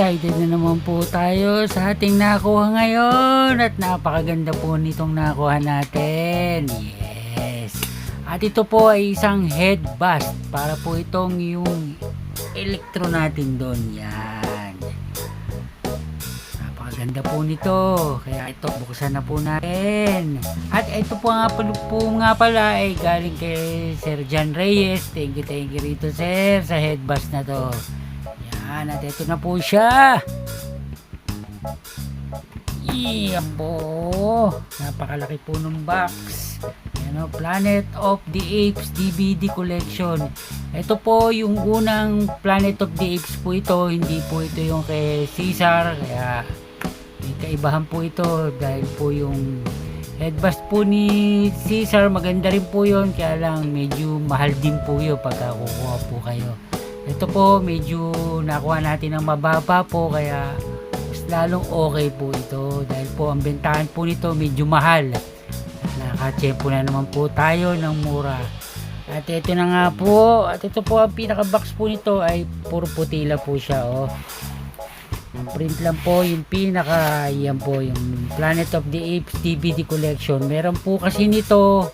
excited na naman po tayo sa ating nakuha ngayon at napakaganda po nitong nakuha natin. Yes. At ito po ay isang head bust para po itong yung elektro natin doon. Yan. Napakaganda po nito. Kaya ito buksan na po natin. At ito po nga pala ay galing kay Sir John Reyes. Thank you rito sir sa head bust na to. Yan, at ito na po siya. Iyan po. Napakalaki po ng box. Yan o, Planet of the Apes DVD Collection. Ito po yung unang Planet of the Apes po ito. Hindi po ito yung kay Caesar. Kaya may kaibahan po ito dahil po yung headbust po ni Caesar maganda rin po yun. Kaya lang medyo mahal din po yun pagka kukuha po kayo. Ito po medyo nakuha natin ng mababa po kaya mas lalong okay po ito dahil po ang bentahan po nito medyo mahal. Nakatsempo na naman po tayo ng mura. At ito na nga po, at ito po ang pinaka box po nito ay puro putila po siya oh. Ang print lang po yung pinaka, yan po yung Planet of the Apes DVD Collection. Meron po kasi nito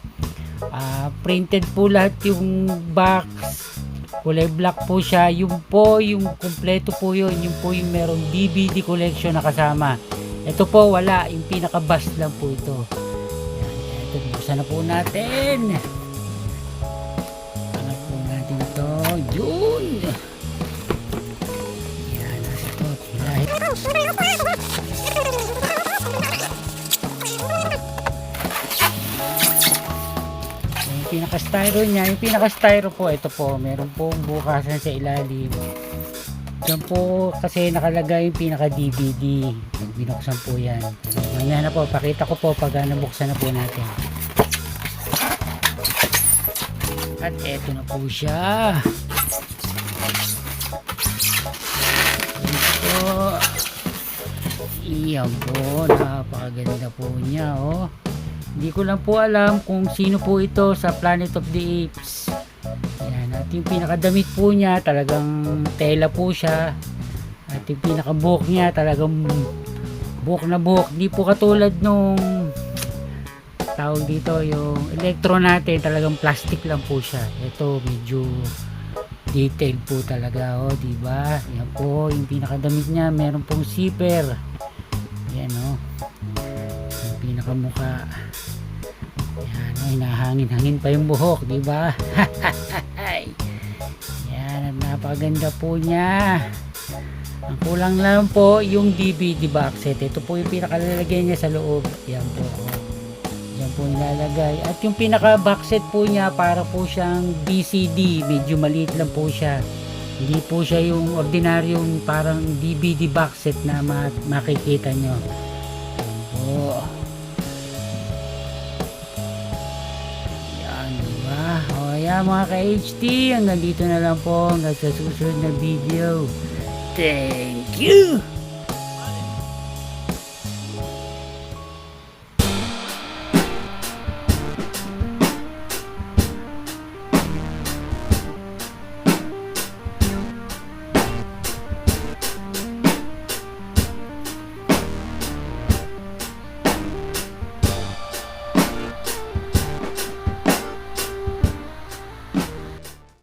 printed po lahat yung box. Kulay black po siya. Yung po, yung kumpleto po yun. Yung po yung merong DVD collection na kasama. Ito po wala. Yung pinaka-bust lang po ito. Yan, ito, buksan na po natin. Angat po natin ito. Yun! Yan, nasa ito. Lahit. Pinaka-styro niya, yung pinaka-styro po, ito po, meron pong bukasan sa ilalim. Diyan po kasi nakalagay yung pinaka-DVD. Binuksan po yan. Mamaya na po, pakita ko po pag nabuksan na po natin. At eto na po siya. Ito. Iyan po, napakaganda po niya, oh. Hindi ko lang po alam kung sino po ito sa Planet of the Apes. Ayan, at yung pinakadamit po niya talagang tela po siya. At yung pinakabuhok niya talagang buhok na buhok. Hindi po katulad nung tawag dito yung elektro natin, talagang plastic lang po siya. Ito medyo detail po talaga, oh, di ba? Yan po yung pinakadamit niya, meron pong zipper. Yan oh. Yung pinakamukha. Yan, oh, hinahangin-hangin pa yung buhok, di ba? Yan, napakaganda po niya. Ang kulang lang po yung DVD box set. Ito po yung pinakalalagay niya sa loob. Yan po. Yan po nilalagay. At yung pinaka box set po niya para po siyang BCD. Medyo maliit lang po siya. Hindi po siya yung ordinaryong parang DVD box set na makikita nyo. Yan po. Kaya mga ka-HT, hanggang dito na lang po hanggang sa susunod na video. Thank you!